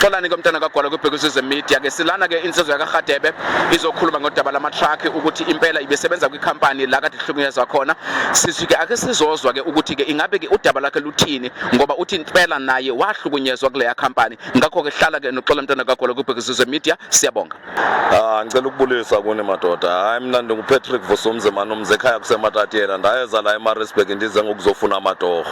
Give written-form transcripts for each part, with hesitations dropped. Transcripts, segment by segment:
Xolani ke mntana kaGwala kwibhekiswe media ke silana ke insizwe kaGadebe izokhuluma ngodaba lama truck ukuthi impela ibesebenza kwikhampani la kade ihlukunyezwa khona. Sithi ke ake sizozwa ke ukuthi ke ingabe ke udaba lakhe luthini ngoba uthi impela naye wahlukunyezwa kuleya khampani. Ngakho ke hlala ke noxola mntana kaGwala kwibhekiswe media. Siyabonga. Ngicela ukubulisa kuni madoda. Hayi mina nginguPatrick Vosomze manomze ekhaya kuseMatatiyela ndayeza la eMaritzburg ndize ngokuzofuna amatorho.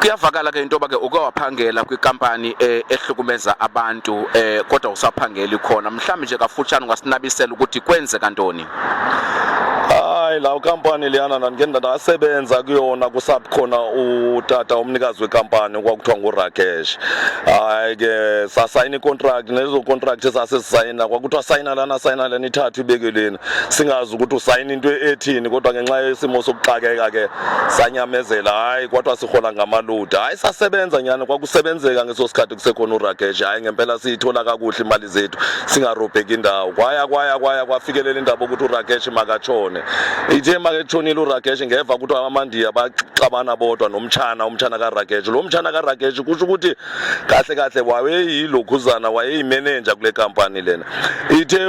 Kuyavakala ke into ke uke waphangela kwikampani ehlukumeza abantu kodwa usaphangeli khona mhlawumbe nje kafuthana ungasinabisela ukuthi kwenze kantoni. Hayi la company liyana ngenda ndasebenza kuyona kusakhona utata umnikazi wekampani kwakuthiwa nguRakesh. Hayi ke sasayina icontract nezo contract sasesayina kwakuthiwa sayina lana ithathu ibekeleni singazi ukuthi usayina into ethini kodwa ngenxa yesimo sokuxakeka ke sanyamezela hayi kodwa sihola ngamaludi. Hayi sasebenza nyana kwakusebenzeka ngeso sikhathi kusekhona uRakesh. Hayi ngempela siyithola kakuhle imali zethu singarobheki indawo kwaya kwafikelela indaba ukuthi uRakesh makatshone. Ithe maketshonile uRakesh ngeva ukuthi amamandiya baxabana bodwa umtshana kaRakesh. Lo mtshana kaRakesh kusho ukuthi kahle wayeyilokhuzana wayeyimanager kule company lena. Ithe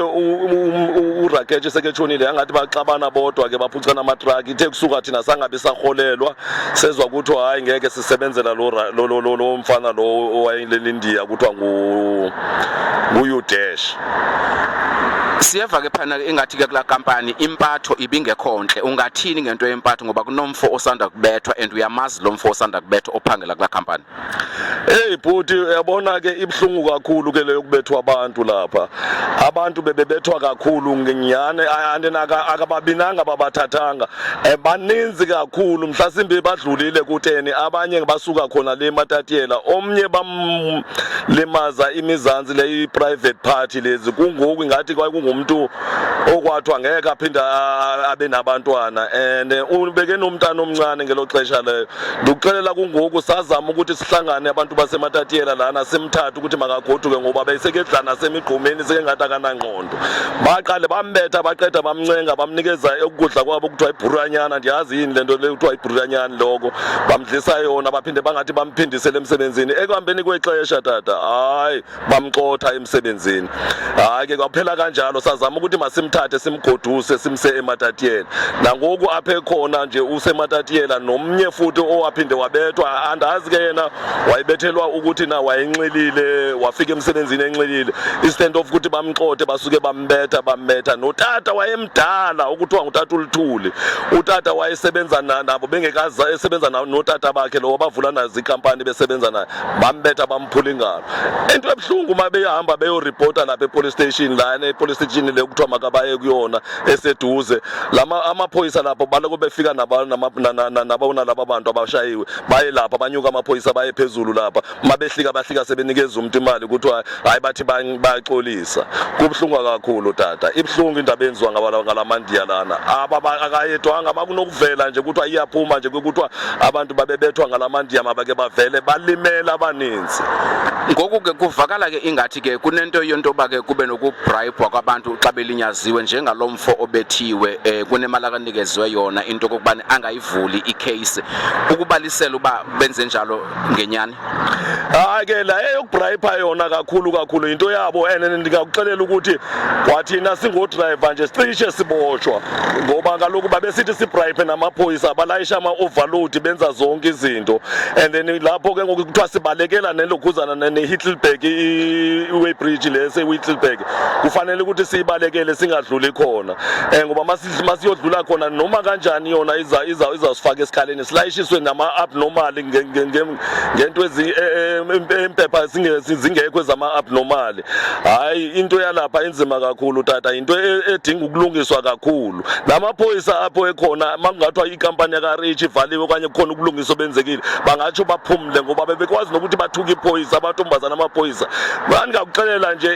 uRakesh seketshonile angathi baxabana bodwa ke baphucana amatruck. Ithe kusuka thina sangabe saholelwa sezwa ukuthi hayi ngeke sisebenzela lo mfana lo owayelele India kuthiwa nguYudesh. Siyeva ke phana engathi ke kula company impatho ibingekhonhle. Ungathini ngento yempatho ngoba kunomfo osanda kubethwa and uyamazi lo mfo osanda kubethwa ophangela kula company. Hey bhuti uyabona ke ibhlungu kakhulu ke leyo kubethwa abantu lapha. Abantu bebebethwa kakhulu ngenyane andenaka akababinanga babathathanga. Baninzi kakhulu mhlasimbe badlulile kutheni abanye basuka khona le Matatiyela omnye bamlimaza imizansi le private party lezi kungoku ngathi umuntu okwathwa ngeke aphinda abe nabantwana and ubeke nomntana omncane ngelo xesha leyo. Ndikuxelela kungoku sazama ukuthi sihlangane abantu baseMatatiyela lana simthatha ukuthi makagoduke ngoba beyisekedlana semigqomeni sekengathi akanangqondo. Baqale bambetha baqeda bamncenga bamnikeza ukudla kwabo ukuthiwa ibhuranyana. Ndiyazi yini lento le kuthiwa ibhuranyana lokho bamdlisa yona baphinde bangathi bamphindisele emsebenzini ekuhambeni kwexesha tata. Hayi bamxotha emsebenzini. Hayi ke kwaphela kanjalo sazama ukuthi masimthathe simgoduse simse eMatatiyela. Nangoku aphe khona nje useMatatiyela nomnye futhi owaphinde wabethwa andazi ke yena wayibethelwa ukuthi na wayenxilile wafika emsebenzini enxilile instead of ukuthi bamxothe basuke bambetha notata wayemdala ukuthiwa ngutata uLuthuli. Utata wayesebenza nabo bengekaza esebenza notata bakhe lo bavula nazi ikampani besebenza naye bambetha bamphula ingalo. Into ebhlungu mabehamba beyoreporta lapha epolice station la epolice station le kuthiwa makabaye kuyona eseduze amaphoyisa lapho baloko befika nabona laba bantu abashayiwe baye lapha banyuka amaphoyisa baye phezulu lapha bahlika sebenikeza umuntu imali ukuthi hayi bathi bayaxolisa. Kubhlungu kakhulu tata ibhlungu indaba enziwa ngalamandiya lana akayedwanga bakunokuvela nje ukuthi iyaphuma nje ukuthi abantu babebethwa ngalamandiya mabake bavele balimela abaninzi. Ngoku ke kuvakala ke ingathi ke kunento yonto ke kube nokubribe kwabantu xa belinyaziwe njengalomfo obethiwe kunemali akanikezwe yona into kokubani angayivuli icase ukubalisela uba benze njalo ngenyani. Hayi ke la eyokubribe yona kakhulu into yabo ndingakuxelela ukuthi kwathina singodriver nje sicishe siboshwa ngoba kaloku babesithi sibribe namaphoyisa balayisha ama-overload benza zonke izinto and then lapho ke ngoku kuthiwa sibalekela nelokhuzana neHitleberg iway bridge lese eHitleberg kufanele ukuthi siyibalekele singadluli khona ngoba masiyodlula khona noma kanjani yona izasifaka esikhaleni silayishiswe nama-abnormal ngento impepha zingekho ezama-abnormal. Hayi into yalapha inzima kakhulu tata into edinga ukulungiswa kakhulu. Namaphoyisa apho ekhona makungathiwa ikampani yakaRich ivaliwe okanye kukhona ukulungiswa obenzekile bangatsho baphumle ngoba bebekwazi nokuthi bathuke iphoyisa abatombaza namaphoyisa. Bandingakuxelela nje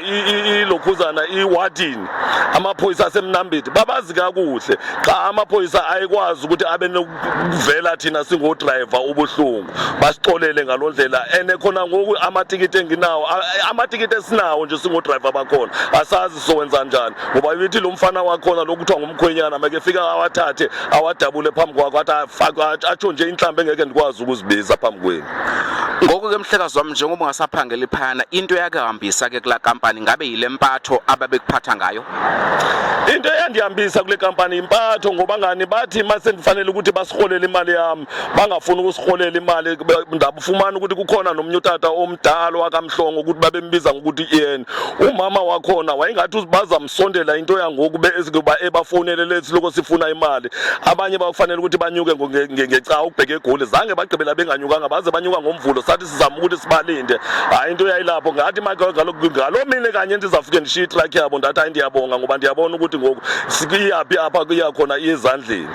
ilokhuzana iWarden amaphoyisa aseMnambithi babazi kakuhle xa amaphoyisa ayekwazi ukuthi abe nokuvela thina singodriver ubuhlungu basixolele ngalondlela enekhona ngoku amatikiti enginawo amatikiti esinawo nje singodriver bakhona asazi sowenza njani ngoba yithi lo mfana wakhona lokuthiwa ngumkhwenyana makefika awathathe awadabule phambi kwakho athi atsho nje inhlambe engeke ndikwazi ukuzibiza phambi kwenu. Ngoku ke mhlekazi wami njengoba ungasaphangeli phana into yakahambisa ke kula kampani ngabe yile mpatho ababekuphatha ngayo. Into eyandihambisa kule kampani impatho ngoba ngani bathi mase ndifanele ukuthi basiholele imali yami bangafuni ukusiholela imali ndabufumana ukuthi kukhona nomnye utata omdala wakamhlongo ukuthi babembiza ngokuthi yena umama wakhona wayengathi bazamsondela into yangoku bezikuba ebafonele lethi lokho sifuna imali abanye bakufanele ukuthi banyuke ngecawa ukubheka egoli zange bagqibela benganyukanga baze banyuka ngomvulo sathi sizama ukuthi sibalinde hayi into yayilapho ngathi ngalo mine kanye ndizafike ndishiya itraki yabo ndathi hayi ndiyabonga ngoba ndiyabona ukuthi ngoku sikuyaphi apha kuyakhona ezandleni.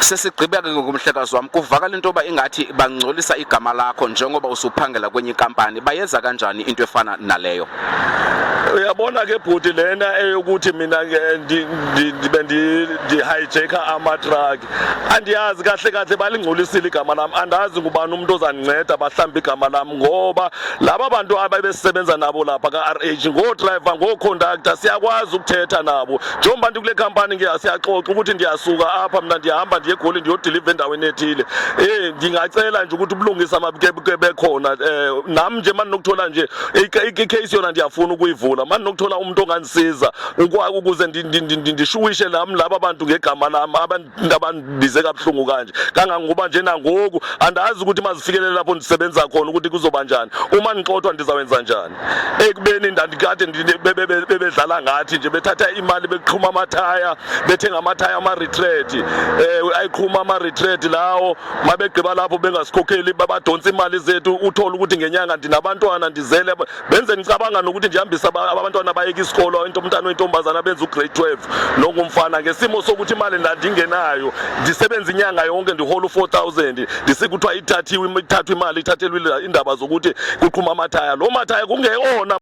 Sesigqiba ke ngomhlekazi wami kuvakala into yoba ingathi bangcolisa igama lakho njengoba usuphangela kwenye ikampani bayenza kanjani into efana naleyo? Uyabona ke bhuti lena eyokuthi mina ndibe ndi-hijacka ama-truck andiyazi kahle kahle balingcolisile igama lami andazi ngubani umuntu ozandinceda bahlamba igama lami ngoba laba bantu ababesebenza nabo lapha ka-RH ngoo-driver ngoo-conductor siyakwazi ukuthetha nabo njengoba ndikule kampani siyaxoxa ukuthi ndiyasuka apha mna ndiyahamba ndiye eGoli ndiyodiliva endaweni ethile ngingacela nje ukuthi ubulungisa amabukeke bekhona nami nje manje nokuthola nje icase yona ndiyafuna ukuyivula manje nokuthola umuntu ongandisiza ukuze ndishuwishe nami laba bantu ngegama lami abantu abandibize kabuhlungu kanje kangangoba nje nangoku andazi ukuthi mazifikelele lapho ndisebenza khona ukuthi kuzoba njani uma ngixothwa ndizawenza njani ekubeni ndandikade bebedlala ngathi nje bethatha imali beqhuma amathaya bethenga amathaya ama-retreat ayiqhuma ama-retreat lawo mabegqiba lapho bengasikhokheli babadonsa imali zethu uthola ukuthi ngenyanga ndinabantwana ndizele benze ngicabanga nokuthi ndihambisa abantwana bayeka isikolo umntana oyintombazana benza ugrade 12 nongumfana ngesimo sokuthi imali ndandingenayo ndisebenza inyanga yonke ndihola u-4,000 ndisikuthiwa ithathwe imali ithathelwe indaba zokuthi kuqhuma amathaya lo mathaya kungeyona